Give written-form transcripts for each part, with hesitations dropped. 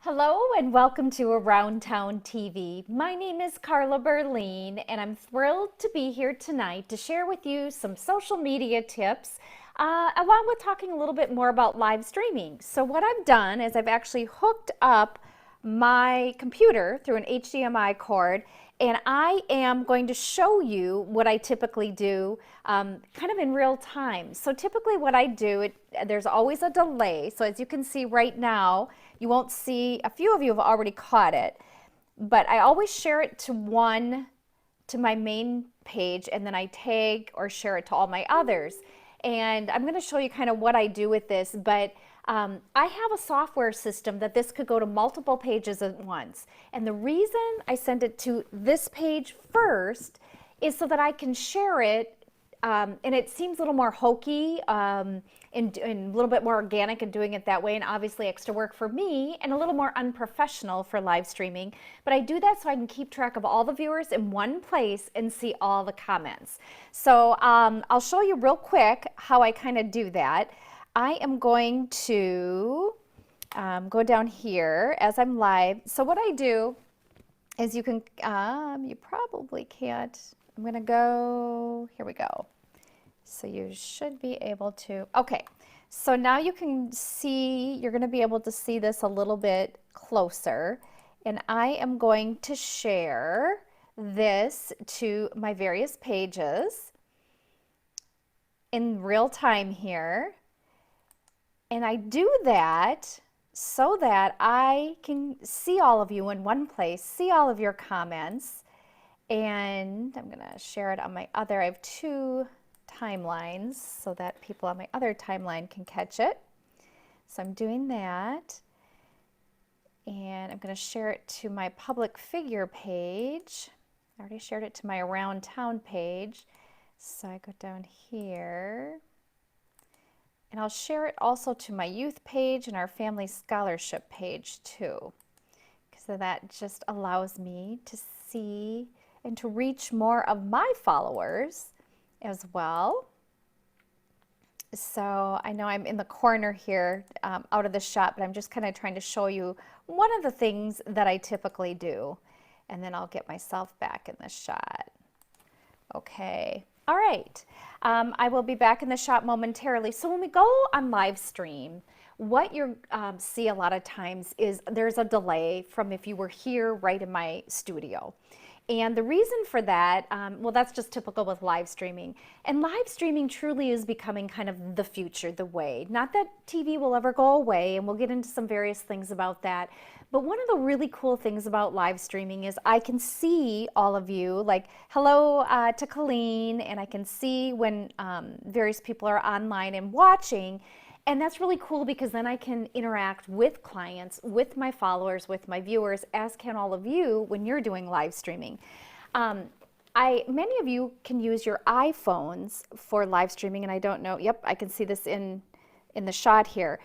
Hello and welcome to Around Town TV. My name is Carla Berline and I'm thrilled to be here tonight to share with you some social media tips along with talking a little bit more about live streaming. So what I've done is I've actually hooked up my computer through an HDMI cord, and I am going to show you what I typically do kind of in real time. So typically what I do, there's always a delay. So as you can see right now, you won't see, a few of you have already caught it, but I always share it to my main page, and then I tag or share it to all my others. And I'm going to show you kind of what I do with this, but I have a software system that this could go to multiple pages at once. And the reason I send it to this page first is so that I can share it, and it seems a little more hokey and a little bit more organic in doing it that way, and obviously extra work for me and a little more unprofessional for live streaming. But I do that so I can keep track of all the viewers in one place and see all the comments. So I'll show you real quick how I kind of do that. I am going to go down here as I'm live. So what I do is you probably can't, I'm gonna go, here we go. So you should be able to, okay. So now you can see, you're gonna be able to see this a little bit closer. And I am going to share this to my various pages in real time here. And I do that so that I can see all of you in one place, see all of your comments. And I'm gonna share it on my other, I have two timelines so that people on my other timeline can catch it. So I'm doing that. And I'm gonna share it to my public figure page. I already shared it to my Around Town page. So I go down here. And I'll share it also to my youth page and our family scholarship page too. So that just allows me to see and to reach more of my followers as well. So I know I'm in the corner here out of the shot, but I'm just kind of trying to show you one of the things that I typically do. And then I'll get myself back in the shot. Okay. All right, I will be back in the shop momentarily. So when we go on live stream, what you see a lot of times is there's a delay from if you were here right in my studio. And the reason for that, well, that's just typical with live streaming. And live streaming truly is becoming kind of the future, the way. Not that TV will ever go away, and we'll get into some various things about that. But one of the really cool things about live streaming is I can see all of you, like hello to Colleen, and I can see when various people are online and watching. And that's really cool because then I can interact with clients, with my followers, with my viewers, as can all of you when you're doing live streaming. Many of you can use your iPhones for live streaming, and I don't know, yep, I can see this in the shot here.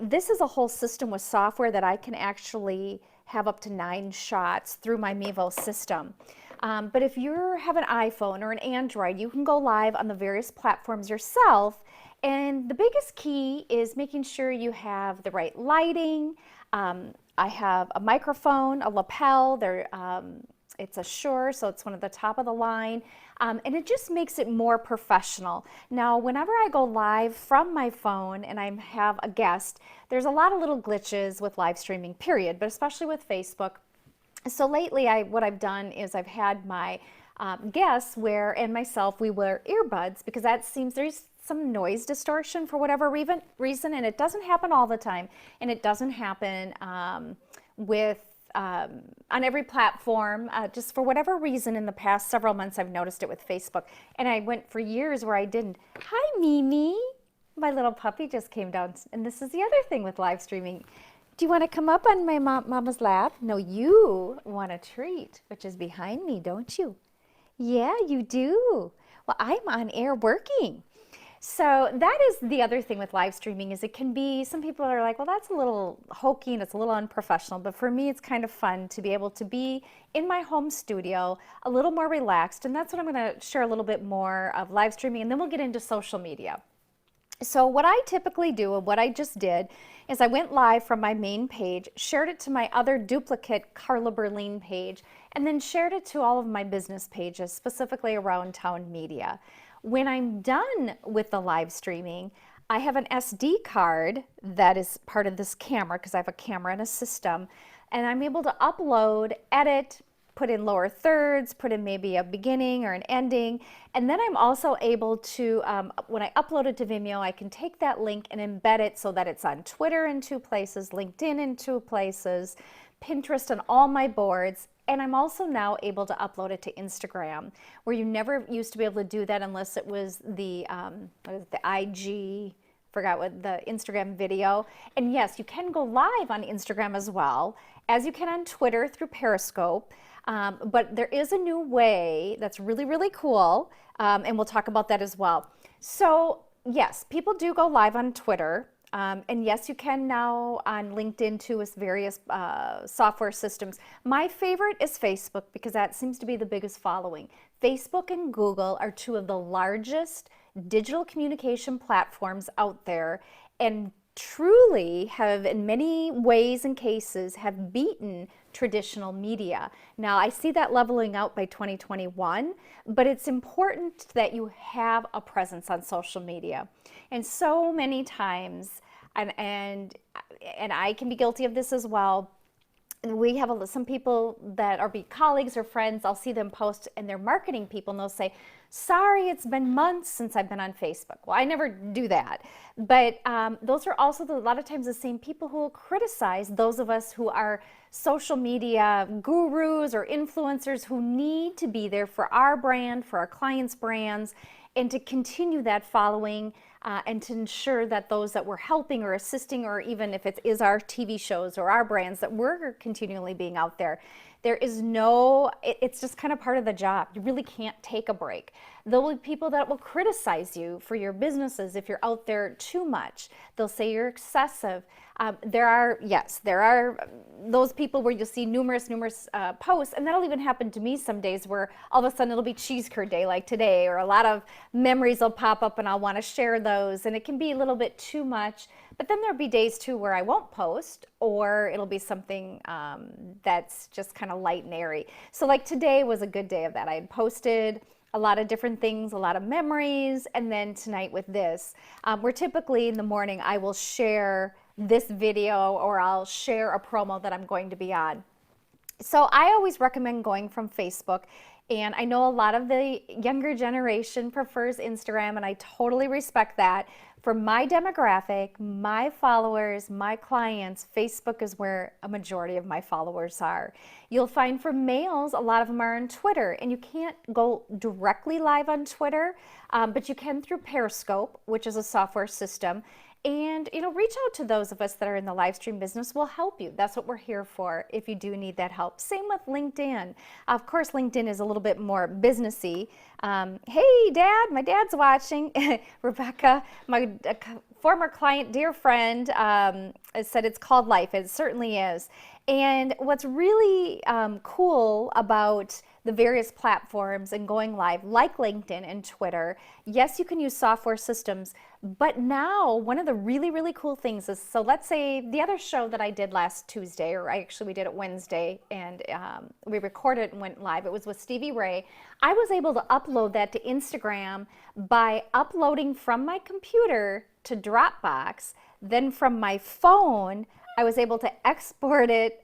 This is a whole system with software that I can actually have up to 9 shots through my Mevo system. But if you have an iPhone or an Android, you can go live on the various platforms yourself. And the biggest key is making sure you have the right lighting. I have a microphone, a lapel. It's a Shure, so it's one of the top of the line. And it just makes it more professional. Now, whenever I go live from my phone and I have a guest, there's a lot of little glitches with live streaming, period, but especially with Facebook. So lately, what I've done is I've had my guests and myself, we wear earbuds because that seems there's some noise distortion for whatever reason, and it doesn't happen all the time, and it doesn't happen on every platform. Just for whatever reason, in the past several months, I've noticed it with Facebook, and I went for years where I didn't. Hi, Mimi. My little puppy just came down, and this is the other thing with live streaming. Do you want to come up on my mama's lap? No, you want a treat, which is behind me, don't you? Yeah, you do. Well, I'm on air working. So that is the other thing with live streaming is it can be, some people are like, well, that's a little hokey and it's a little unprofessional, but for me, it's kind of fun to be able to be in my home studio, a little more relaxed. And that's what I'm going to share a little bit more of live streaming, and then we'll get into social media. So what I typically do, and what I just did, is I went live from my main page, shared it to my other duplicate Carla Berlin page, and then shared it to all of my business pages, specifically around town media. When I'm done with the live streaming, I have an SD card that is part of this camera, because I have a camera and a system, and I'm able to upload, edit, put in lower thirds, put in maybe a beginning or an ending, and then I'm also able to, when I upload it to Vimeo, I can take that link and embed it so that it's on Twitter in 2 places, LinkedIn in 2 places, Pinterest on all my boards, and I'm also now able to upload it to Instagram, where you never used to be able to do that unless it was the, the IG, forgot what the Instagram video. And yes, you can go live on Instagram as well, as you can on Twitter through Periscope. But there is a new way that's really, really cool, and we'll talk about that as well. So yes, people do go live on Twitter, and yes, you can now on LinkedIn too, with various software systems. My favorite is Facebook, because that seems to be the biggest following. Facebook and Google are 2 of the largest digital communication platforms out there, and truly have, in many ways and cases, have beaten traditional media. Now, I see that leveling out by 2021, but it's important that you have a presence on social media. And so many times, and I can be guilty of this as well, we have some people that are colleagues or friends, I'll see them post, and they're marketing people, and they'll say, sorry, it's been months since I've been on Facebook. Well, I never do that. But those are also a lot of times the same people who will criticize those of us who are social media gurus or influencers who need to be there for our brand, for our clients' brands, and to continue that following, and to ensure that those that we're helping or assisting, or even if it is our TV shows or our brands, that we're continually being out there. There is no, it's just kind of part of the job. You really can't take a break. There will be people that will criticize you for your businesses if you're out there too much. They'll say you're excessive. There are those people where you'll see numerous posts, and that'll even happen to me some days where all of a sudden it'll be cheese curd day like today, or a lot of memories will pop up and I'll want to share those, and it can be a little bit too much. But then there'll be days too where I won't post, or it'll be something that's just kind of light and airy. So like today was a good day of that. I had posted a lot of different things, a lot of memories, and then tonight with this, where typically in the morning I will share this video, or I'll share a promo that I'm going to be on. So I always recommend going from Facebook, and I know a lot of the younger generation prefers Instagram, and I totally respect that. For my demographic, my followers, my clients, Facebook is where a majority of my followers are. You'll find for males, a lot of them are on Twitter, and you can't go directly live on Twitter, but you can through Periscope, which is a software system. And reach out to those of us that are in the live stream business. We'll help you. That's what we're here for if you do need that help. Same with LinkedIn. Of course, LinkedIn is a little bit more businessy. Hey, Dad, my dad's watching. Rebecca, my former client, dear friend, said it's called Life. It certainly is. And what's really cool about the various platforms and going live, like LinkedIn and Twitter, yes, you can use software systems, but now one of the really, really cool things is, so let's say the other show that I did last Tuesday, or we did it Wednesday, and we recorded and went live, it was with Stevie Ray. I was able to upload that to Instagram by uploading from my computer to Dropbox. Then from my phone, I was able to export it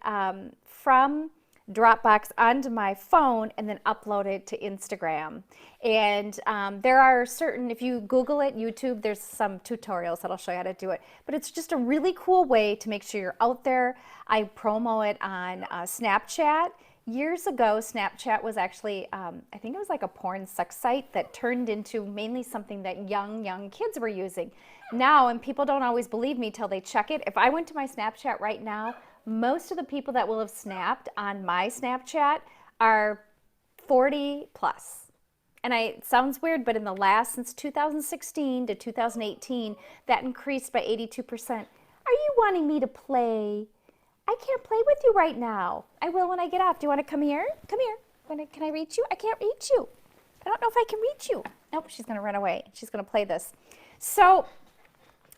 from Dropbox onto my phone and then upload it to Instagram. And there are certain, if you Google it, YouTube, there's some tutorials that'll show you how to do it. But it's just a really cool way to make sure you're out there. I promo it on Snapchat. Years ago, Snapchat was actually, I think it was like a porn sex site that turned into mainly something that young kids were using. Now, and people don't always believe me till they check it, if I went to my Snapchat right now, most of the people that will have snapped on my Snapchat are 40 plus. And it sounds weird, but in the since 2016 to 2018, that increased by 82%. Are you wanting me to play? I can't play with you right now. I will when I get off. Do you want to come here? Come here. Can I reach you? I can't reach you. I don't know if I can reach you. Nope, she's going to run away. She's going to play this. So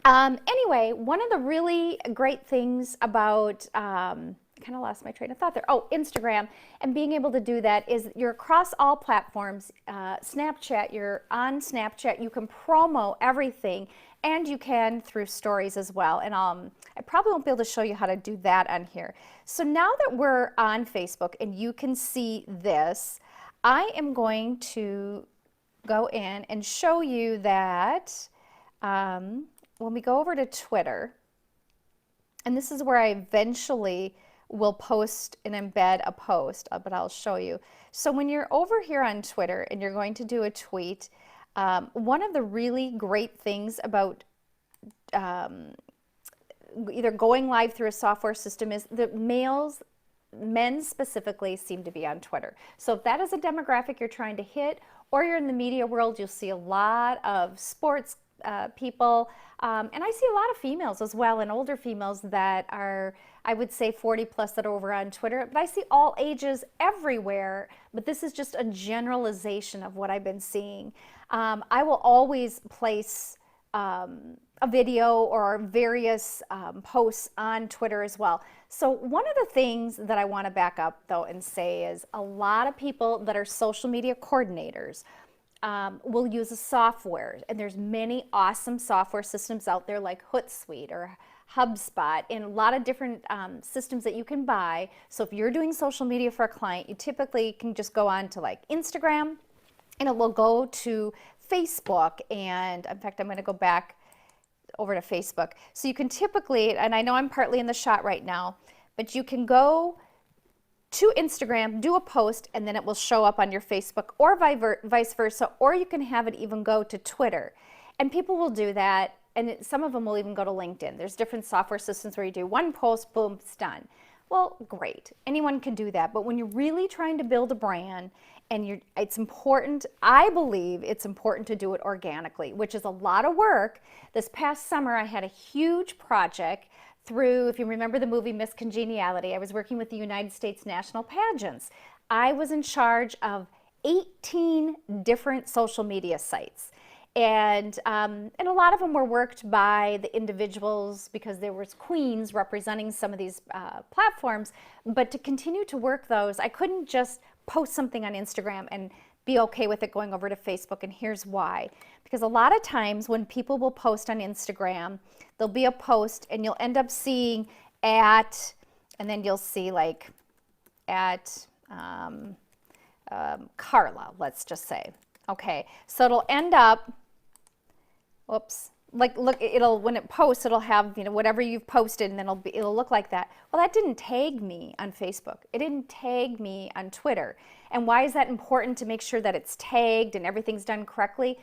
Anyway, one of the really great things about, kind of lost my train of thought there. Oh, Instagram and being able to do that is you're across all platforms. Snapchat, you're on Snapchat, you can promo everything, and you can through stories as well. And I probably won't be able to show you how to do that on here. So now that we're on Facebook and you can see this, I am going to go in and show you that when we go over to Twitter, and this is where I eventually will post and embed a post, but I'll show you. So when you're over here on Twitter and you're going to do a tweet, one of the really great things about either going live through a software system is that men specifically seem to be on Twitter. So if that is a demographic you're trying to hit, or you're in the media world, you'll see a lot of sports people, and I see a lot of females as well, and older females that are, I would say 40 plus, that are over on Twitter, but I see all ages everywhere, but this is just a generalization of what I've been seeing. I will always place a video or various posts on Twitter as well. So one of the things that I want to back up though and say is a lot of people that are social media coordinators will use a software, and there's many awesome software systems out there like Hootsuite or HubSpot, and a lot of different systems that you can buy. So if you're doing social media for a client, you typically can just go on to like Instagram, and it will go to Facebook. And in fact, I'm going to go back over to Facebook. So you can typically, and I know I'm partly in the shot right now, but you can go to Instagram, do a post, and then it will show up on your Facebook, or vice versa, or you can have it even go to Twitter. And people will do that, and some of them will even go to LinkedIn. There's different software systems where you do one post, boom, it's done. Well, great. Anyone can do that. But when you're really trying to build a brand, and it's important, I believe it's important to do it organically, which is a lot of work. This past summer, I had a huge project through, if you remember the movie Miss Congeniality, I was working with the United States National Pageants. I was in charge of 18 different social media sites. And a lot of them were worked by the individuals because there was queens representing some of these platforms. But to continue to work those, I couldn't just post something on Instagram and be okay with it going over to Facebook, and here's why. Because a lot of times when people will post on Instagram, there'll be a post and you'll end up seeing at, and then you'll see like at Carla, let's just say. Okay, so it'll end up, whoops, like look, it'll, when it posts, it'll have, you know, whatever you've posted, and then it'll look like that. Well, that didn't tag me on Facebook. It didn't tag me on Twitter. And why is that important? To make sure that it's tagged and everything's done correctly,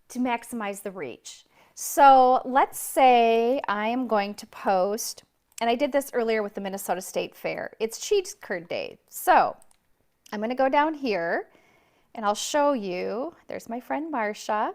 to maximize the reach. So let's say I am going to post, and I did this earlier with the Minnesota State Fair. It's cheese curd day. So I'm going to go down here and I'll show you. There's my friend Marsha.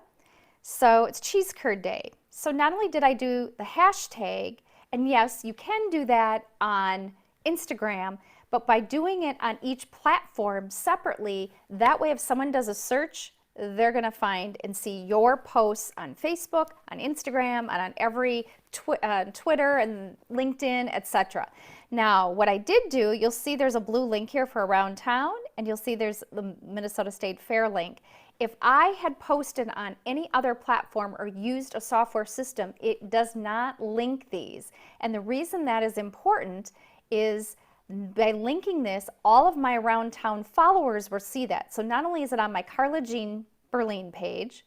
So it's cheese curd day. So not only did I do the hashtag, and yes, you can do that on Instagram, but by doing it on each platform separately, that way if someone does a search, they're going to find and see your posts on Facebook, on Instagram, and on every Twitter and LinkedIn, etc. Now, what I did do, you'll see there's a blue link here for Around Town, and you'll see there's the Minnesota State Fair link. If I had posted on any other platform or used a software system, it does not link these. And the reason that is important is by linking this, all of my Around Town followers will see that. So not only is it on my Carla Jean Berlin page,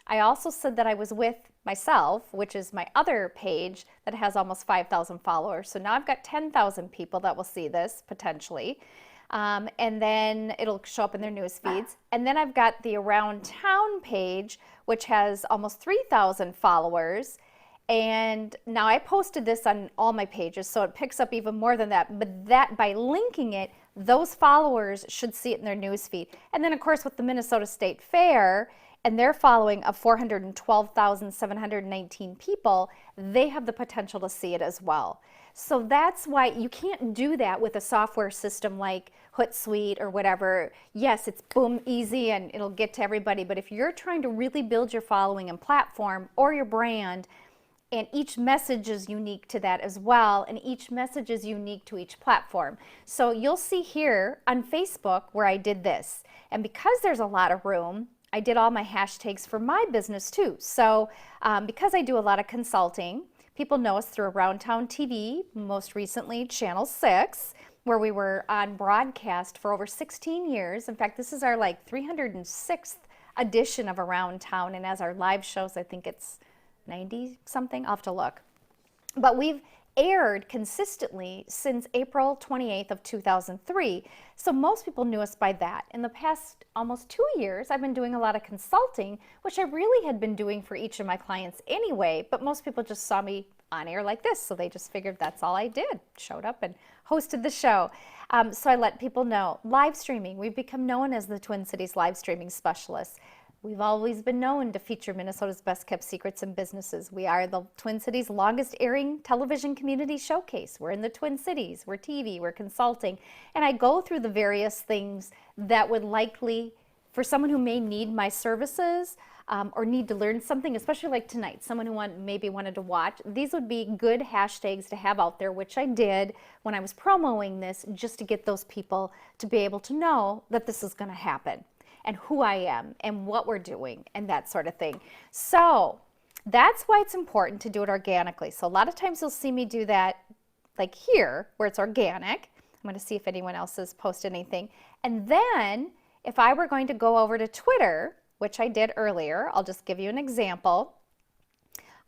I also said that I was with myself, which is my other page that has almost 5,000 followers. So now I've got 10,000 people that will see this potentially. And then it'll show up in their news feeds. And then I've got the Around Town page, which has almost 3,000 followers. And now I posted this on all my pages, so it picks up even more than that. But that, by linking it, those followers should see it in their news feed. And then, of course, with the Minnesota State Fair and their following of 412,719 people, they have the potential to see it as well. So that's why you can't do that with a software system like Hootsuite or whatever. Yes, it's boom, easy, and it'll get to everybody. But if you're trying to really build your following and platform or your brand, And each message is unique to that as well, and each message is unique to each platform. So you'll see here on Facebook where I did this. And because there's a lot of room, I did all my hashtags for my business too. So because I do a lot of consulting, people know us through Around Town TV, most recently Channel 6, where we were on broadcast for over 16 years. In fact, this is our like 306th edition of Around Town, and as our live shows, I think it's 90 something, I'll have to look. But we've aired consistently since April 28th of 2003. So most people knew us by that. In the past almost 2 years, I've been doing a lot of consulting, which I really had been doing for each of my clients anyway, but most people just saw me on air like this. So they just figured that's all I did, showed up and hosted the show. So I let people know. Live streaming, we've become known as the Twin Cities live streaming specialists. We've always been known to feature Minnesota's best kept secrets and businesses. We are the Twin Cities longest airing television community showcase. We're in the Twin Cities, we're TV, we're consulting. And I go through the various things that would likely, for someone who may need my services or need to learn something, especially like tonight, someone who maybe wanted to watch, these would be good hashtags to have out there, which I did when I was promoting this, just to get those people to be able to know that this is going to happen, and who I am and what we're doing and that sort of thing. So that's why it's important to do it organically. So a lot of times you'll see me do that like here where it's organic. I'm going to see if anyone else has posted anything. And then if I were going to go over to Twitter, which I did earlier, I'll just give you an example.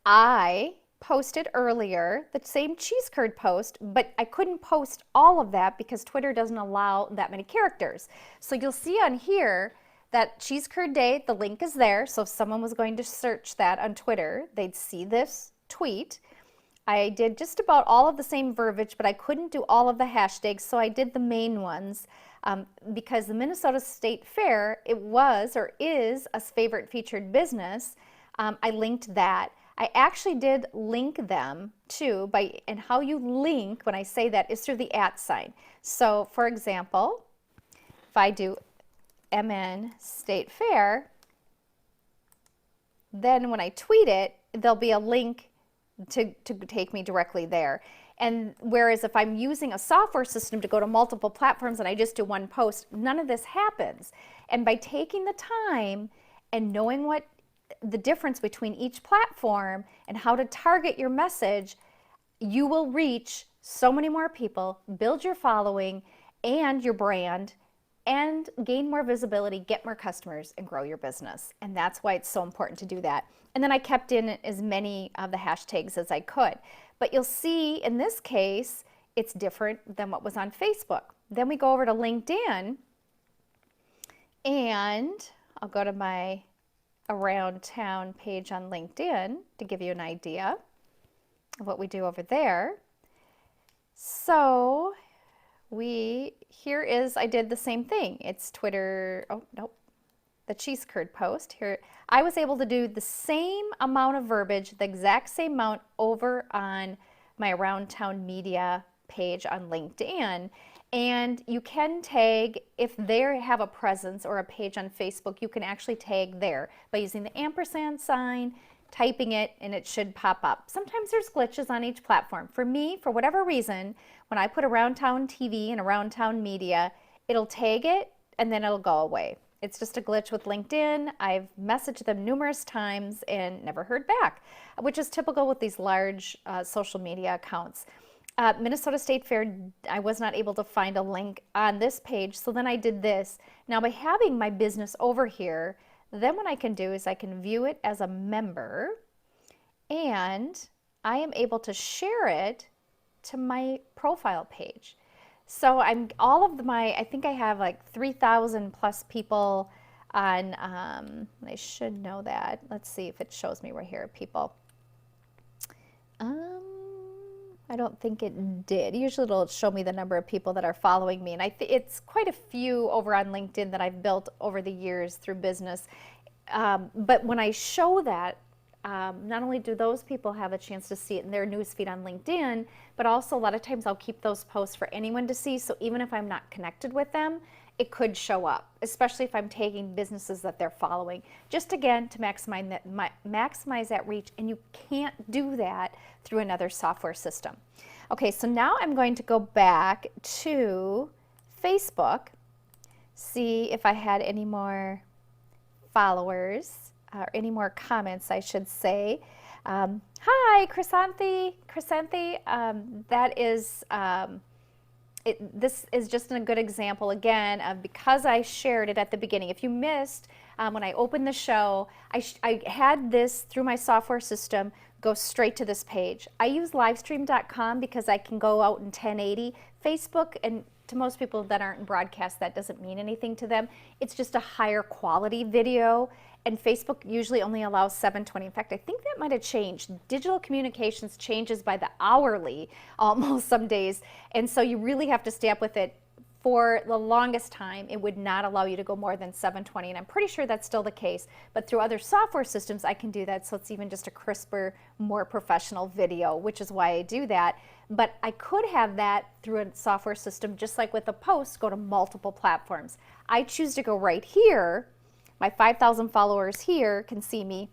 I posted earlier the same cheese curd post, but I couldn't post all of that because Twitter doesn't allow that many characters. So you'll see on here that cheese curd day, the link is there. So if someone was going to search that on Twitter, they'd see this tweet. I did just about all of the same verbiage, but I couldn't do all of the hashtags, so I did the main ones because the Minnesota State Fair, it was or is a favorite featured business. I linked that. I actually did link them too, and how you link when I say that is through the @ sign. So for example, if I do MN State Fair, then when I tweet it, there'll be a link to take me directly there. And whereas if I'm using a software system to go to multiple platforms and I just do one post, none of this happens. And by taking the time and knowing what the difference between each platform and how to target your message, you will reach so many more people, build your following and your brand, and gain more visibility, get more customers, and grow your business. And that's why it's so important to do that. And then I kept in as many of the hashtags as I could. But you'll see in this case, it's different than what was on Facebook. Then we go over to LinkedIn, and I'll go to my Around Town page on LinkedIn to give you an idea of what we do over there. So I did the same thing. It's Twitter, oh, nope, the cheese curd post. Here, I was able to do the same amount of verbiage, the exact same amount over on my Around Town Media page on LinkedIn. And you can tag, if they have a presence or a page on Facebook, you can actually tag there by using the ampersand sign, typing it, and it should pop up. Sometimes there's glitches on each platform. For me, for whatever reason, when I put Around Town TV and Around Town Media, it'll tag it and then it'll go away. It's just a glitch with LinkedIn. I've messaged them numerous times and never heard back, which is typical with these large social media accounts. Minnesota State Fair, I was not able to find a link on this page, so then I did this. Now by having my business over here, then what I can do is I can view it as a member, and I am able to share it to my profile page. So I think I have like 3,000 plus people on, I should know that. Let's see if it shows me right here, people. I don't think it did. Usually it'll show me the number of people that are following me, and it's quite a few over on LinkedIn that I've built over the years through business. But when I show that, not only do those people have a chance to see it in their newsfeed on LinkedIn, but also a lot of times I'll keep those posts for anyone to see. So even if I'm not connected with them, it could show up, especially if I'm tagging businesses that they're following. Just again, to maximize that reach, and you can't do that through another software system. Okay, so now I'm going to go back to Facebook, see if I had any more followers, or any more comments, I should say. Hi, Chrysanthi. That is, this is just a good example, again, of because I shared it at the beginning. If you missed, when I opened the show, I had this through my software system go straight to this page. I use livestream.com because I can go out in 1080. Facebook, and to most people that aren't in broadcast, that doesn't mean anything to them. It's just a higher quality video, and Facebook usually only allows 720. In fact, I think that might have changed. Digital communications changes by the hourly almost some days, and so you really have to stay up with it. For the longest time, it would not allow you to go more than 720, and I'm pretty sure that's still the case. But through other software systems, I can do that, so it's even just a crisper, more professional video, which is why I do that. But I could have that through a software system, just like with a post, go to multiple platforms. I choose to go right here. My 5,000 followers here can see me.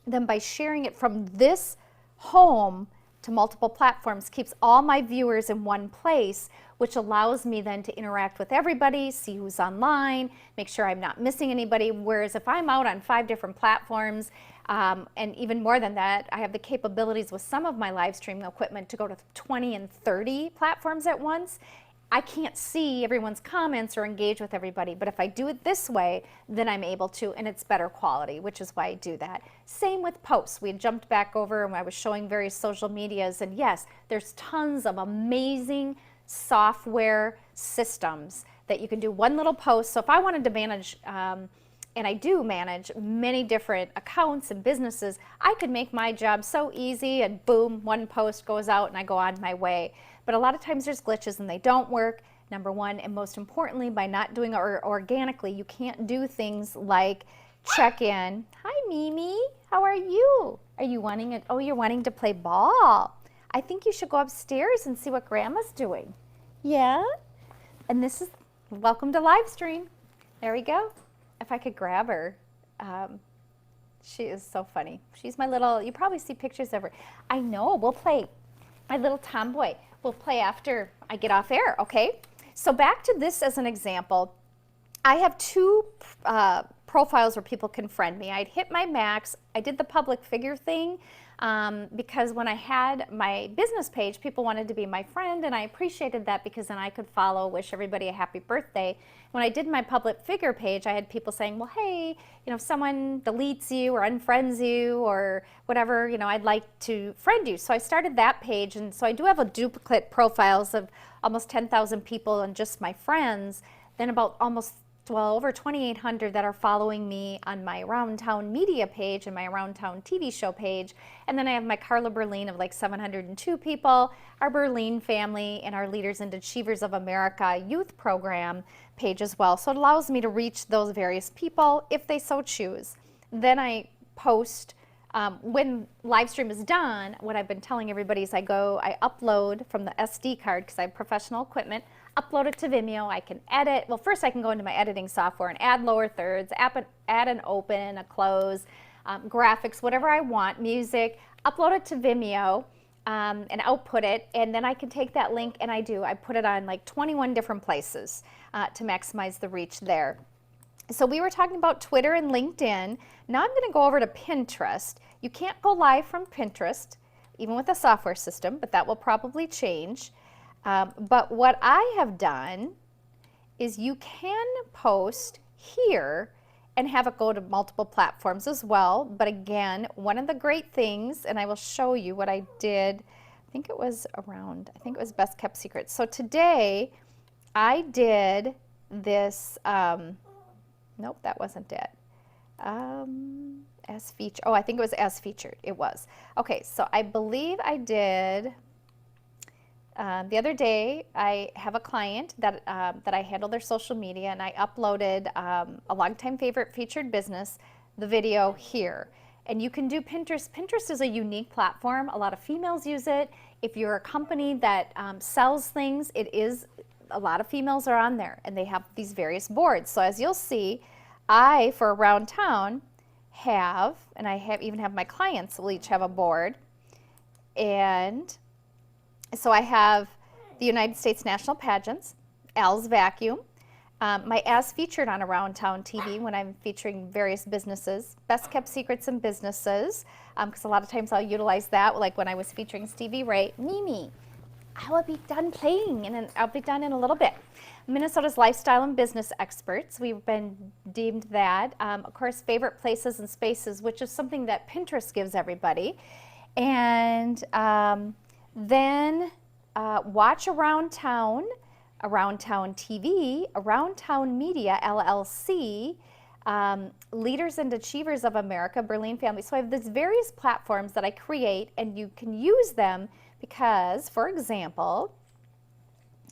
Then by sharing it from this home to multiple platforms, keeps all my viewers in one place, which allows me then to interact with everybody, see who's online, make sure I'm not missing anybody. Whereas if I'm out on 5 different platforms, and even more than that, I have the capabilities with some of my live streaming equipment to go to 20 and 30 platforms at once. I can't see everyone's comments or engage with everybody, but if I do it this way, then I'm able to, and it's better quality, which is why I do that. Same with posts. We had jumped back over and I was showing various social medias, and yes, there's tons of amazing software systems that you can do one little post. So if I wanted to manage, and I do manage many different accounts and businesses, I could make my job so easy, and boom, one post goes out and I go on my way. But a lot of times there's glitches and they don't work, number one, and most importantly, by not doing it organically, you can't do things like check in. Hi, Mimi, how are you? Are you wanting it? Oh, you're wanting to play ball. I think you should go upstairs and see what Grandma's doing. Yeah? And this is, welcome to live stream. There we go. If I could grab her. She is so funny. She's my little, you probably see pictures of her. I know, we'll play. My little tomboy. We'll play after I get off air, okay? So back to this as an example. I have 2 profiles where people can friend me. I'd hit my max. I did the public figure thing because when I had my business page, people wanted to be my friend, and I appreciated that because then I could follow, wish everybody a happy birthday. When I did my public figure page, I had people saying, well, hey, you know, if someone deletes you or unfriends you or whatever, you know, I'd like to friend you. So I started that page, and so I do have a duplicate profiles of almost 10,000 people and just my friends, then about almost over 2,800 that are following me on my Around Town media page and my Around Town TV show page. And then I have my Carla Berlin of like 702 people, our Berlin family, and our Leaders and Achievers of America youth program page as well. So it allows me to reach those various people if they so choose. Then I post, when live stream is done, what I've been telling everybody is I upload from the SD card because I have professional equipment, upload it to Vimeo. I can edit. Well, first I can go into my editing software and add lower thirds, add an open, a close, graphics, whatever I want, music, upload it to Vimeo and output it, and then I can take that link, and I put it on like 21 different places to maximize the reach there. So we were talking about Twitter and LinkedIn. Now I'm going to go over to Pinterest. You can't go live from Pinterest, even with a software system, but that will probably change. But what I have done is you can post here and have it go to multiple platforms as well. But again, one of the great things, and I will show you what I did, I think it was Best Kept Secrets. So today I did this, nope, that wasn't it. As featured, I think it was as featured, it was. Okay, so I believe I did, the other day, I have a client that I handle their social media, and I uploaded a longtime favorite featured business, the video here. And you can do Pinterest. Pinterest is a unique platform. A lot of females use it. If you're a company that sells things, it is a lot of females are on there and they have these various boards. So as you'll see, for Around Town, and I even have my clients will each have a board. And so I have the United States National Pageants, Al's Vacuum, my As Featured on Around Town TV when I'm featuring various businesses, Best Kept Secrets in Businesses, because a lot of times I'll utilize that, like when I was featuring Stevie Ray. Mimi, I will be done playing, and I'll be done in a little bit. Minnesota's Lifestyle and Business Experts, we've been deemed that. Of course, Favorite Places and Spaces, which is something that Pinterest gives everybody. And then Watch Around Town TV, Around Town Media, LLC, Leaders and Achievers of America, Berlin Family. So I have these various platforms that I create, and you can use them because, for example,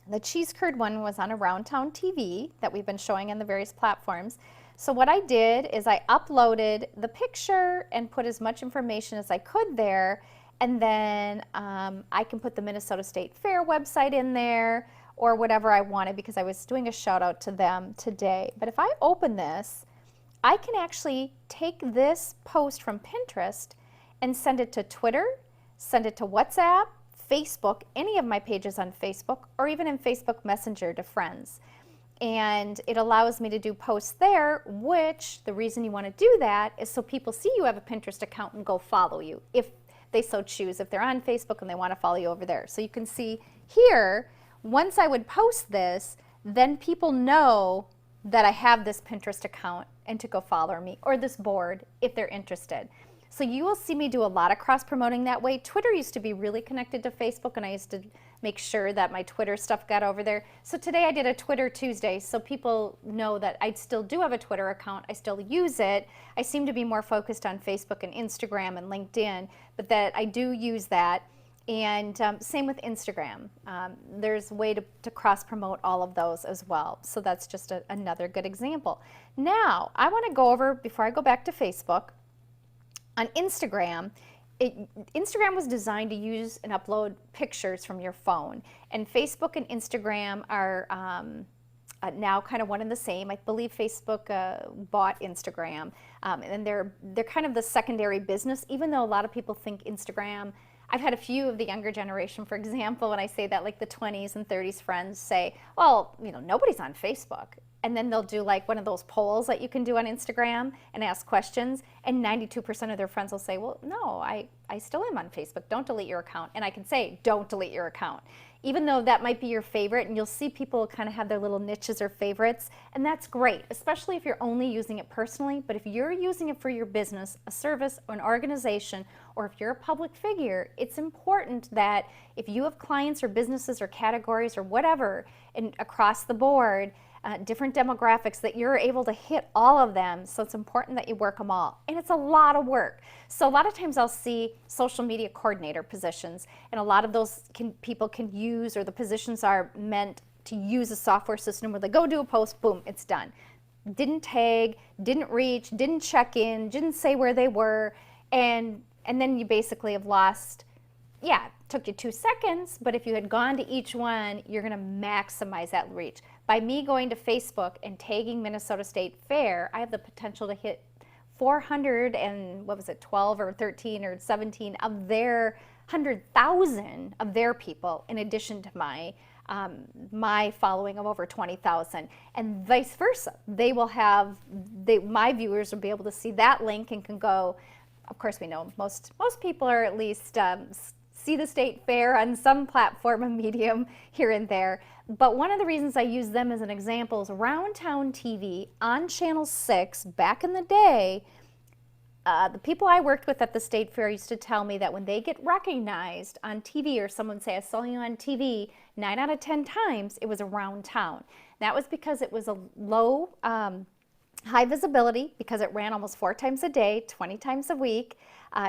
the cheese curd one was on Around Town TV that we've been showing on the various platforms. So what I did is I uploaded the picture and put as much information as I could there, and then I can put the Minnesota State Fair website in there or whatever I wanted, because I was doing a shout out to them today. But if I open this, I can actually take this post from Pinterest and send it to Twitter, send it to WhatsApp, Facebook, any of my pages on Facebook, or even in Facebook Messenger to friends. And it allows me to do posts there, which the reason you want to do that is so people see you have a Pinterest account and go follow you if they so choose, if they're on Facebook and they want to follow you over there. So you can see here, once I would post this, then people know that I have this Pinterest account and to go follow me, or this board if they're interested. So you will see me do a lot of cross-promoting that way. Twitter used to be really connected to Facebook, and I used to make sure that my Twitter stuff got over there. So today I did a Twitter Tuesday, so people know that I still do have a Twitter account. I still use it. I seem to be more focused on Facebook and Instagram and LinkedIn, but that I do use that. And same with Instagram. There's a way to cross-promote all of those as well. So that's just another good example. Now, I want to go over, before I go back to Facebook, on Instagram, Instagram was designed to use and upload pictures from your phone. And Facebook and Instagram are now kind of one and the same. I believe Facebook bought Instagram. And they're kind of the secondary business, even though a lot of people think Instagram. I've had a few of the younger generation, for example, when I say that, like the 20s and 30s friends say, well, nobody's on Facebook. And then they'll do like one of those polls that you can do on Instagram and ask questions, and 92% of their friends will say, well, no, I still am on Facebook. Don't delete your account. And I can say, don't delete your account. Even though that might be your favorite, and you'll see people kind of have their little niches or favorites, and that's great, especially if you're only using it personally. But if you're using it for your business, a service, or an organization, or if you're a public figure, it's important that if you have clients or businesses or categories or whatever, and across the board, different demographics, that you're able to hit all of them. So it's important that you work them all. And it's a lot of work. So a lot of times I'll see social media coordinator positions, and a lot of those people can use, or the positions are meant to use a software system where they go do a post, boom, it's done. Didn't tag, didn't reach, didn't check in, didn't say where they were, and then you basically have lost, yeah, it took you 2 seconds, but if you had gone to each one, you're gonna maximize that reach. By me going to Facebook and tagging Minnesota State Fair, I have the potential to hit 12 or 13 or 17 of their 100,000 of their people, in addition to my following of over 20,000, and vice versa. They will have, my viewers will be able to see that link and can go. Of course, we know most people are at least see the state fair on some platform or medium here and there. But one of the reasons I use them as an example is Around Town TV on Channel 6 back in the day. The people I worked with at the state fair used to tell me that when they get recognized on TV, or someone say, I saw you on TV, 9 out of 10 times it was Around Town. That was because it was a low, high visibility, because it ran almost 4 times a day, 20 times a week,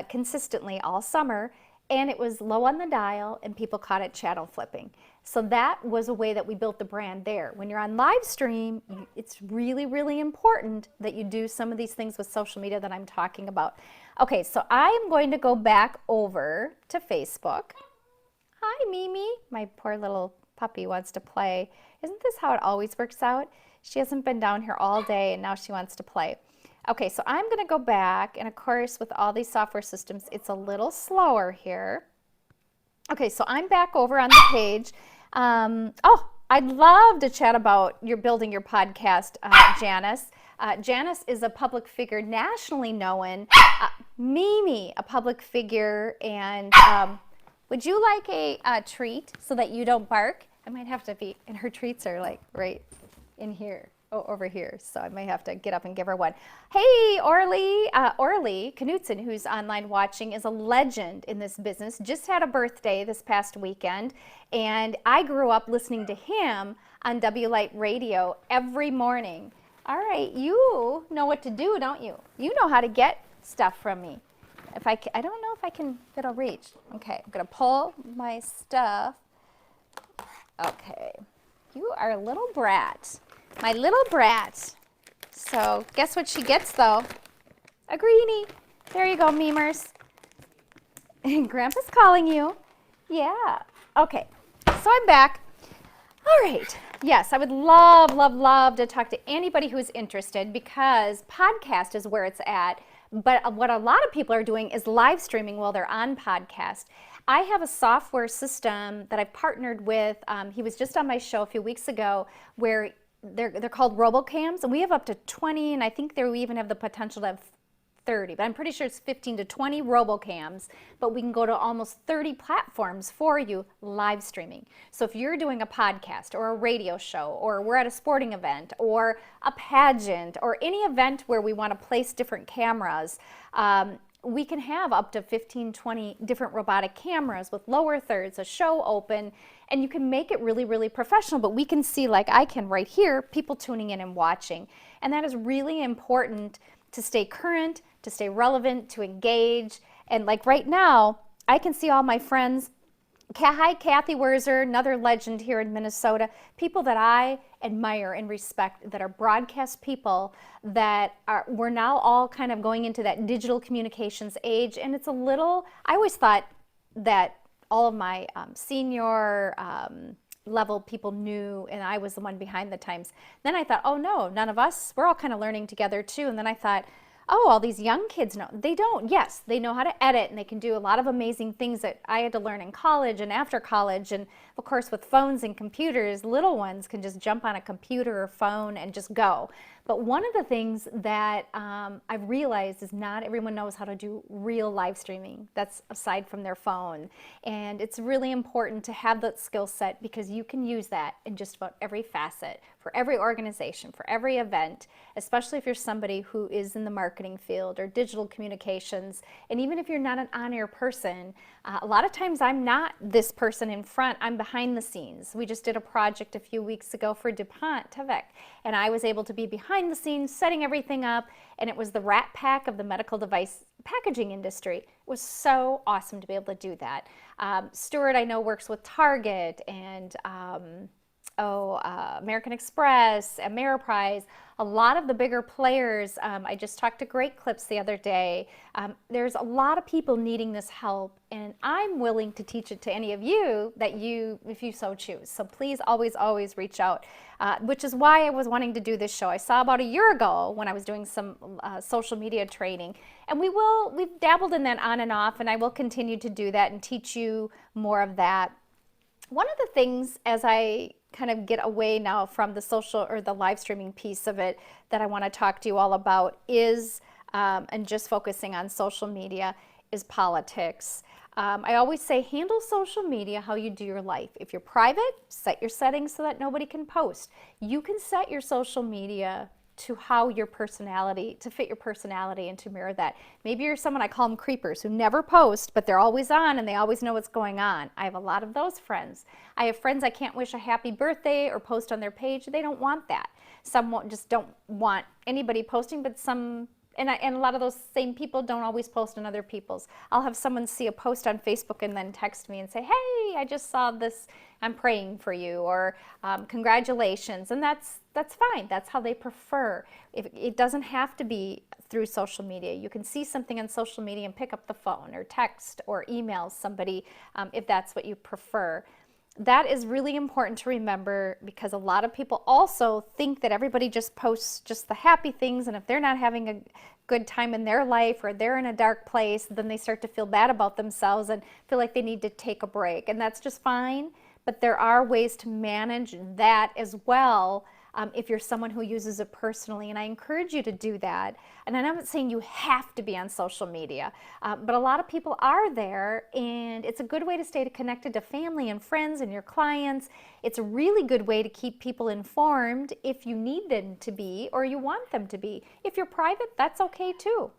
consistently all summer, and it was low on the dial, and people caught it channel flipping. So that was a way that we built the brand there. When you're on live stream, it's really, really important that you do some of these things with social media that I'm talking about. Okay, so I am going to go back over to Facebook. Hi, Mimi, my poor little puppy wants to play. Isn't this how it always works out? She hasn't been down here all day and now she wants to play. Okay, so I'm going to go back, and of course with all these software systems it's a little slower here. Okay, so I'm back over on the page. Oh, I'd love to chat about building your podcast, Janice. Janice is a public figure, nationally known. Mimi, a public figure, and would you like a treat so that you don't bark? I might have to be, and her treats are like right in here. Oh, over here, so I may have to get up and give her one. Hey, Orly Knutson, who's online watching, is a legend in this business. Just had a birthday this past weekend, and I grew up listening to him on W Light Radio every morning. All right, you know what to do, don't you? You know how to get stuff from me. I don't know if it'll reach. Okay, I'm gonna pull my stuff. Okay, you are a little brat. My little brat. So guess what she gets though? A greenie. There you go, memers. Grandpa's calling you. Yeah. Okay. So I'm back. All right. Yes, I would love, love, love to talk to anybody who's interested, because podcast is where it's at. But what a lot of people are doing is live streaming while they're on podcast. I have a software system that I've partnered with. He was just on my show a few weeks ago, where they're called RoboCams, and we have up to 20, and I think we even have the potential to have 30, but I'm pretty sure it's 15 to 20 RoboCams, but we can go to almost 30 platforms for you live streaming. So if you're doing a podcast or a radio show, or we're at a sporting event or a pageant or any event where we want to place different cameras, we can have up to 15, 20 different robotic cameras with lower thirds, a show open, and you can make it really, really professional. But we can see, like I can right here, people tuning in and watching. And that is really important to stay current, to stay relevant, to engage. And like right now, I can see all my friends. Hi, Kathy Werzer, another legend here in Minnesota. People that I admire and respect, that are broadcast people, we're now all kind of going into that digital communications age. And it's a little, I always thought that all of my senior level people knew, and I was the one behind the times. Then I thought, oh no, none of us, we're all kind of learning together too. And then I thought, oh, all these young kids know. They don't. Yes, they know how to edit, and they can do a lot of amazing things that I had to learn in college and after college. And of course, with phones and computers, little ones can just jump on a computer or phone and just go. But one of the things that I've realized is not everyone knows how to do real live streaming. That's aside from their phone. And it's really important to have that skill set, because you can use that in just about every facet, for every organization, for every event, especially if you're somebody who is in the marketing field or digital communications. And even if you're not an on-air person, a lot of times I'm not this person in front, I'm behind the scenes. We just did a project a few weeks ago for DuPont, Tevek, and I was able to be behind the scenes setting everything up, and it was the Rat Pack of the medical device packaging industry. It was so awesome to be able to do that. Stuart, I know, works with Target and American Express, Ameriprise, a lot of the bigger players. I just talked to Great Clips the other day. There's a lot of people needing this help, and I'm willing to teach it to any of you if you so choose. So please always, always reach out, which is why I was wanting to do this show. I saw about a year ago when I was doing some social media training, and we've dabbled in that on and off, and I will continue to do that and teach you more of that. One of the things, as I kind of get away now from the social or the live streaming piece of it, that I want to talk to you all about is, and just focusing on social media, is politics. I always say, handle social media how you do your life. If you're private, set your settings so that nobody can post. You can set your social media to fit your personality and to mirror that. Maybe you're someone, I call them creepers, who never post, but they're always on and they always know what's going on. I have a lot of those friends. I have friends I can't wish a happy birthday or post on their page. They don't want that. Some just don't want anybody posting, but some, and a lot of those same people don't always post on other people's. I'll have someone see a post on Facebook and then text me and say, hey, I just saw this, I'm praying for you, or congratulations, and that's fine. That's how they prefer. It doesn't have to be through social media. You can see something on social media and pick up the phone or text or email somebody if that's what you prefer. that is really important to remember, because a lot of people also think that everybody just posts just the happy things, and if they're not having a good time in their life or they're in a dark place, then they start to feel bad about themselves and feel like they need to take a break. And that's just fine, but there are ways to manage that as well, if you're someone who uses it personally, and I encourage you to do that. And I'm not saying you have to be on social media, but a lot of people are there, and it's a good way to stay connected to family and friends and your clients. It's a really good way to keep people informed if you need them to be or you want them to be. If you're private, that's okay too.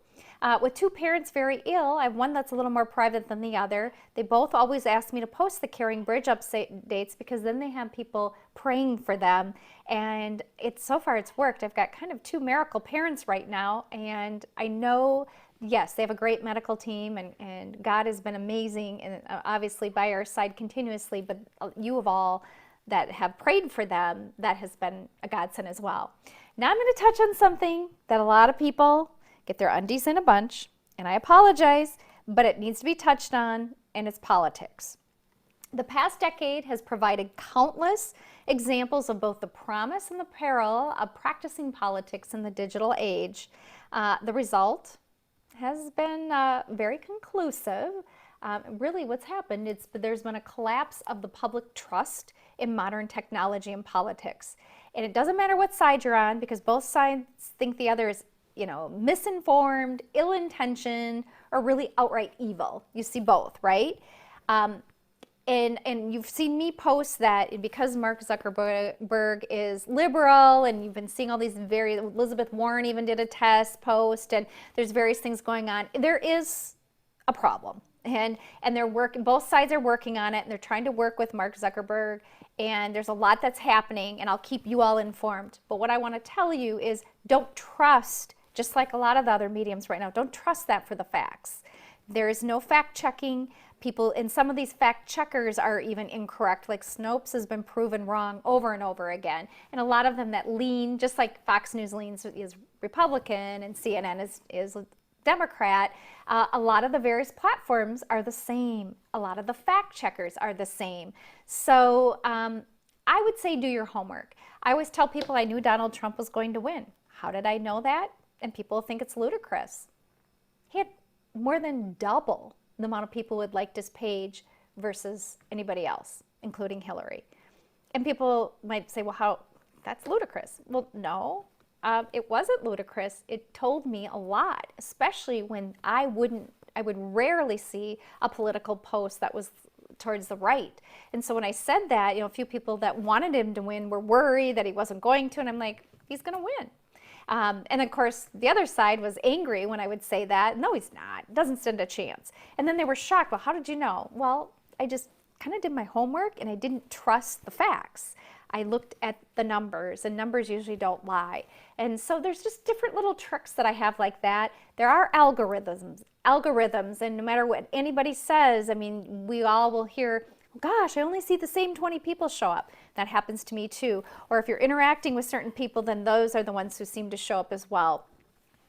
With two parents very ill, I have one that's a little more private than the other. They both always ask me to post the Caring Bridge updates, because then they have people praying for them. And so far it's worked. I've got kind of two miracle parents right now, and I know, yes, they have a great medical team, and God has been amazing, and obviously by our side continuously, but you of all that have prayed for them, that has been a godsend as well. Now I'm going to touch on something that a lot of people get their undies in a bunch, and I apologize, but it needs to be touched on, and it's politics. The past decade has provided countless examples of both the promise and the peril of practicing politics in the digital age. The result has been very conclusive. Really what's happened is there's been a collapse of the public trust in modern technology and politics. And it doesn't matter what side you're on, because both sides think the other is misinformed, ill-intentioned, or really outright evil. You see both, right? And you've seen me post that because Mark Zuckerberg is liberal, and you've been seeing all these Elizabeth Warren even did a test post, and there's various things going on. There is a problem, and both sides are working on it, and they're trying to work with Mark Zuckerberg, and there's a lot that's happening, and I'll keep you all informed. But what I want to tell you is, don't trust, just like a lot of the other mediums right now, don't trust that for the facts. There is no fact checking. People, and some of these fact checkers are even incorrect. Like Snopes has been proven wrong over and over again. And a lot of them that lean, just like Fox News leans is Republican and CNN is Democrat, a lot of the various platforms are the same. A lot of the fact checkers are the same. So I would say do your homework. I always tell people I knew Donald Trump was going to win. How did I know that? And people think it's ludicrous. He had more than double the amount of people who had liked his page versus anybody else, including Hillary. And people might say, well, that's ludicrous. Well, no, it wasn't ludicrous. It told me a lot, especially when I would rarely see a political post that was towards the right. And so when I said that, a few people that wanted him to win were worried that he wasn't going to, and I'm like, he's going to win. And of course, the other side was angry when I would say that. No, he's not. Doesn't stand a chance. And then they were shocked. Well, how did you know? Well, I just kind of did my homework, and I didn't trust the facts. I looked at the numbers, and numbers usually don't lie. And so there's just different little tricks that I have like that. There are algorithms, and no matter what anybody says, I mean, we all will hear, gosh, I only see the same 20 people show up. That happens to me too. Or if you're interacting with certain people, then those are the ones who seem to show up as well.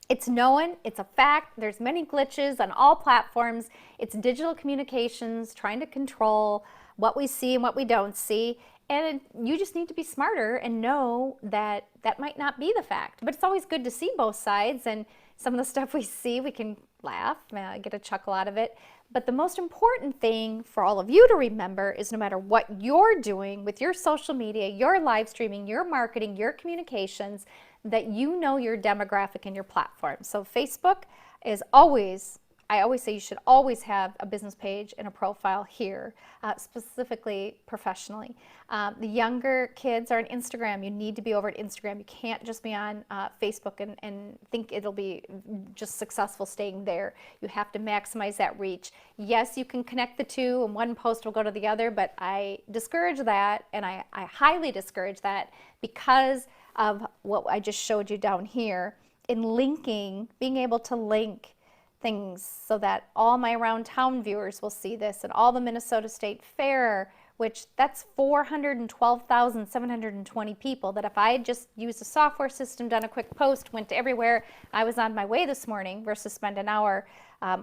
It's known, it's a fact, there's many glitches on all platforms. It's digital communications trying to control what we see and what we don't see. And you just need to be smarter and know that that might not be the fact. But it's always good to see both sides, and some of the stuff we see, we can laugh, get a chuckle out of it. But the most important thing for all of you to remember is no matter what you're doing with your social media, your live streaming, your marketing, your communications, that you know your demographic and your platform. So Facebook is always, I always say you should always have a business page and a profile here, specifically professionally. The younger kids are on Instagram. You need to be over at Instagram. You can't just be on Facebook and think it'll be just successful staying there. You have to maximize that reach. Yes, you can connect the two and one post will go to the other, but I discourage that, and I highly discourage that because of what I just showed you down here in linking, being able to link things so that all my around town viewers will see this, and all the Minnesota State Fair, which that's 412,720 people, that if I had just used a software system, done a quick post, went to everywhere, I was on my way this morning versus spend an hour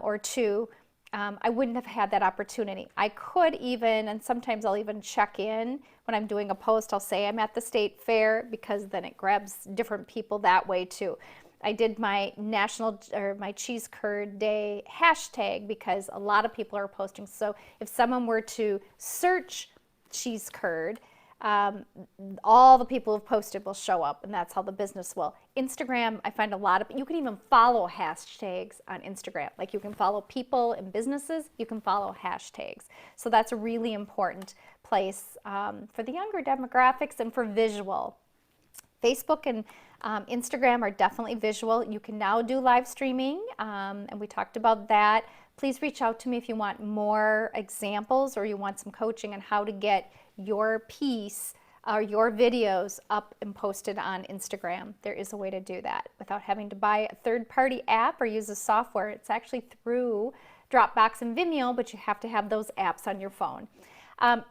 or two, I wouldn't have had that opportunity. I could even, and sometimes I'll even check in when I'm doing a post, I'll say I'm at the state fair, because then it grabs different people that way too. I did my my cheese curd day hashtag because a lot of people are posting. So if someone were to search cheese curd, all the people who've posted will show up, and that's how the business will. Instagram, I find a lot of, you can even follow hashtags on Instagram. Like you can follow people and businesses, you can follow hashtags. So that's a really important place for the younger demographics and for visual. Facebook and Instagram are definitely visual. You can now do live streaming, and we talked about that. Please reach out to me if you want more examples or you want some coaching on how to get your piece or your videos up and posted on Instagram. There is a way to do that without having to buy a third-party app or use a software. It's actually through Dropbox and Vimeo, but you have to have those apps on your phone.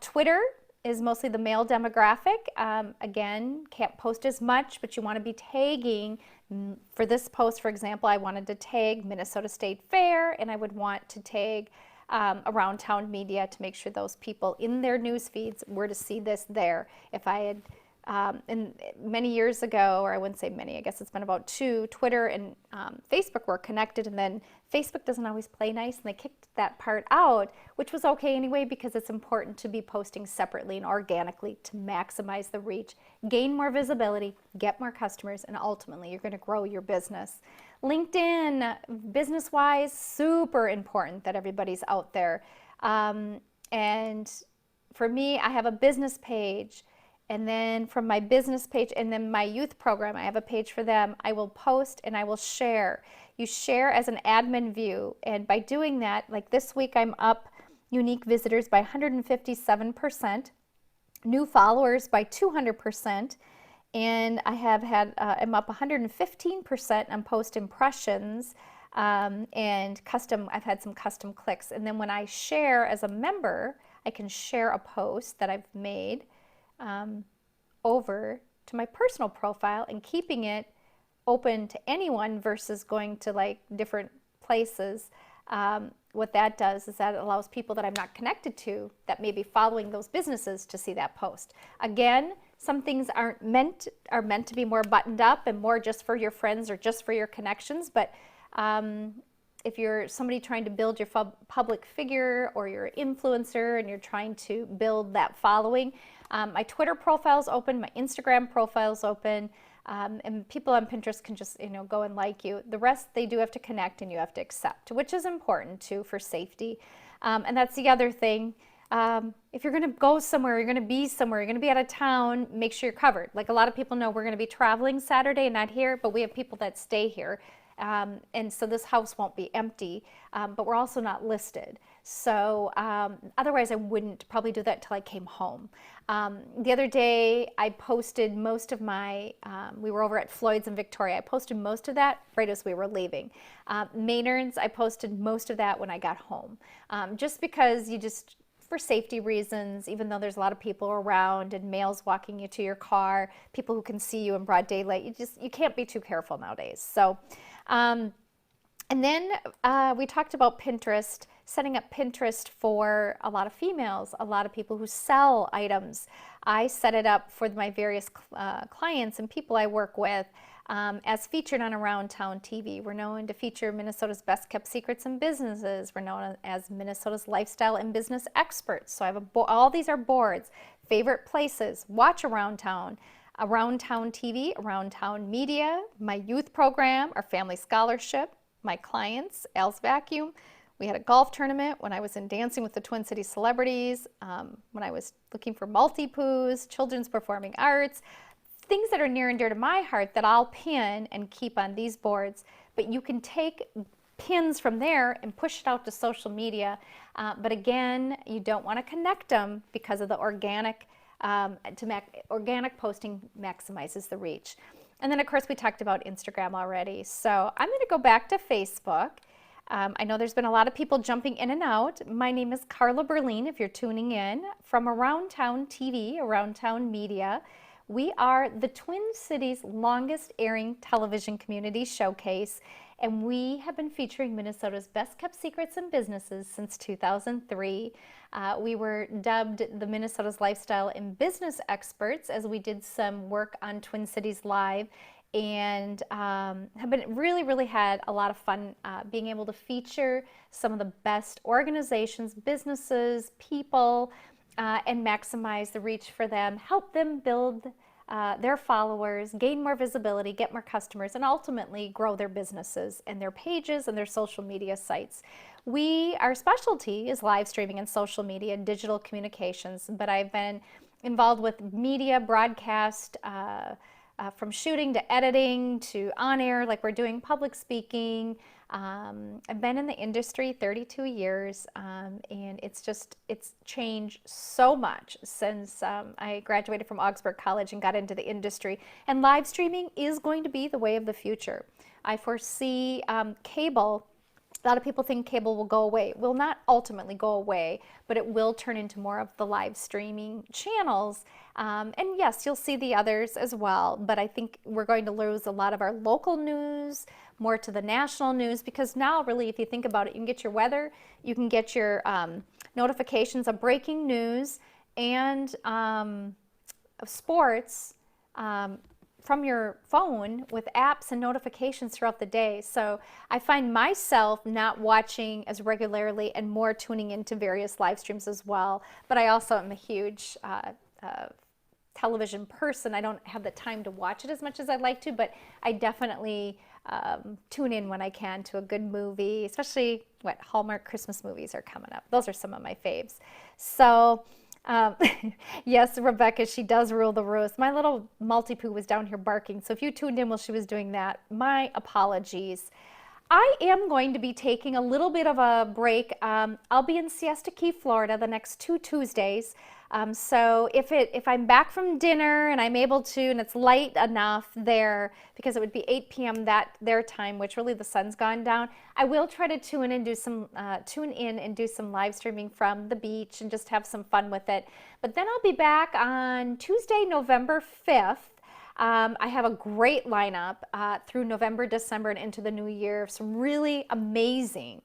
Twitter is mostly the male demographic. Again, can't post as much, but you want to be tagging. For this post, for example, I wanted to tag Minnesota State Fair, and I would want to tag Around Town Media to make sure those people in their news feeds were to see this there. If I had, and many years ago, or I wouldn't say many, I guess it's been about 2, Twitter and Facebook were connected, and then Facebook doesn't always play nice, and they kicked that part out, which was okay anyway, because it's important to be posting separately and organically to maximize the reach, gain more visibility, get more customers, and ultimately you're going to grow your business. LinkedIn, business-wise, super important that everybody's out there. And for me, I have a business page, and then from my business page and then my youth program, I have a page for them. I will post and I will share. You share as an admin view, and by doing that, like this week, I'm up unique visitors by 157%, new followers by 200%, and I have had, I'm up 115% on post impressions, and custom, I've had some custom clicks. And then when I share as a member, I can share a post that I've made over to my personal profile and keeping it open to anyone versus going to like different places. What that does is that it allows people that I'm not connected to that may be following those businesses to see that post. Again, some things are meant to be more buttoned up and more just for your friends or just for your connections, but if you're somebody trying to build your public figure or you're an influencer and you're trying to build that following, my Twitter profile's open, my Instagram profile's open, and people on Pinterest can just go and like you. The rest, they do have to connect and you have to accept, which is important too for safety. And that's the other thing. If you're going to go somewhere, you're going to be somewhere, you're going to be out of town, make sure you're covered. Like a lot of people know we're going to be traveling Saturday and not here, but we have people that stay here. And so this house won't be empty, but we're also not listed. So otherwise I wouldn't probably do that till I came home. The other day I posted most of my, we were over at Floyd's in Victoria. I posted most of that right as we were leaving. Maynard's, I posted most of that when I got home. Just because for safety reasons, even though there's a lot of people around and males walking you to your car, people who can see you in broad daylight, you can't be too careful nowadays. So, and then we talked about Pinterest, setting up Pinterest for a lot of females, a lot of people who sell items. I set it up for my various clients and people I work with as featured on Around Town TV. We're known to feature Minnesota's best kept secrets and businesses. We're known as Minnesota's lifestyle and business experts. So I have all these are boards, favorite places, watch Around Town. Around Town TV, Around Town Media, my youth program, our family scholarship, my clients, Al's Vacuum. We had a golf tournament when I was in Dancing with the Twin Cities Celebrities, when I was looking for multi-poos, children's performing arts, things that are near and dear to my heart that I'll pin and keep on these boards. But you can take pins from there and push it out to social media. But again, you don't want to connect them because of the organic organic posting maximizes the reach. And then of course we talked about Instagram already. So I'm going to go back to Facebook. I know there's been a lot of people jumping in and out. My name is Carla Berlin, if you're tuning in from Around Town TV, Around Town Media. We are the Twin Cities' longest airing television community showcase. and we have been featuring Minnesota's best kept secrets and businesses since 2003. We were dubbed the Minnesota's lifestyle and business experts as we did some work on Twin Cities Live, and have been really had a lot of fun being able to feature some of the best organizations, businesses, people, and maximize the reach for them, help them build their followers, gain more visibility, get more customers, and ultimately grow their businesses and their pages and their social media sites. Our specialty is live streaming and social media, digital communications, but I've been involved with media, broadcast, from shooting to editing to on air, like we're doing public speaking. I've been in the industry 32 years, and it's changed so much since I graduated from Augsburg College and got into the industry. And live streaming is going to be the way of the future. I foresee cable. A lot of people think cable will go away. It will not ultimately go away, but it will turn into more of the live streaming channels. And yes, you'll see the others as well, but I think we're going to lose a lot of our local news, more to the national news, because now really, if you think about it, you can get your weather, you can get your notifications of breaking news and of sports from your phone with apps and notifications throughout the day. So I find myself not watching as regularly and more tuning into various live streams as well. But I also am a huge television person. I don't have the time to watch it as much as I'd like to, but I definitely tune in when I can to a good movie, especially what Hallmark Christmas movies are coming up. Those are some of my faves. So yes, Rebecca, she does rule the roost. My little Maltipoo was down here barking, so if you tuned in while she was doing that, my apologies. I am going to be taking a little bit of a break. I'll be in Siesta Key, Florida the next 2 Tuesdays. So if I'm back from dinner and I'm able to, and it's light enough there, because it would be 8 p.m. their time, which really the sun's gone down, I will try to tune in and do some live streaming from the beach and just have some fun with it. But then I'll be back on Tuesday, November 5th. I have a great lineup through November, December, and into the new year of some really amazing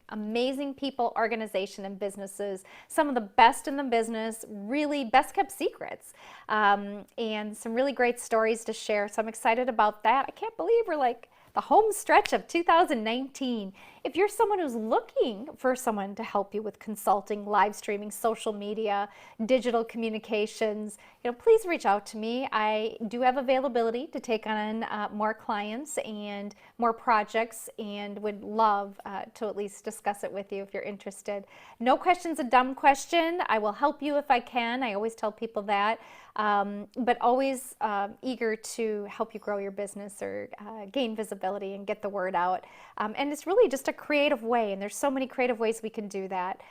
people, organization, and businesses. Some of the best in the business, really best kept secrets, and some really great stories to share. So I'm excited about that. I can't believe we're like the home stretch of 2019. If you're someone who's looking for someone to help you with consulting, live streaming, social media, digital communications, please reach out to me. I do have availability to take on more clients and more projects, and would love to at least discuss it with you if you're interested. No question's a dumb question. I will help you if I can. I always tell people that. But always eager to help you grow your business or gain visibility and get the word out. And it's really just a creative way, and there's so many creative ways we can do that.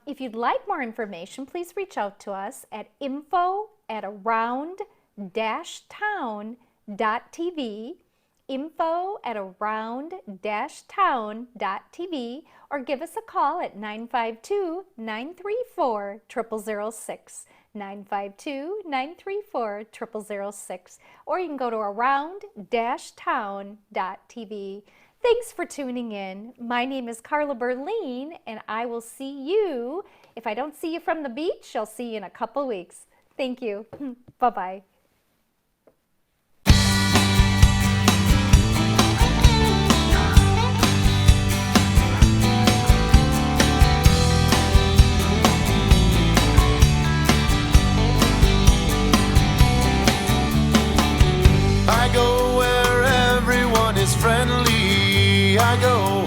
If you'd like more information, please reach out to us at info@around-town.tv, info@around-town.tv, or give us a call at 952-934-0006. 952-934-0006, or you can go to around-town.tv. Thanks for tuning in. My name is Carla Berlin, and I will see you. If I don't see you from the beach, I'll see you in a couple weeks. Thank you. Bye-bye. I go where everyone is friendly. I go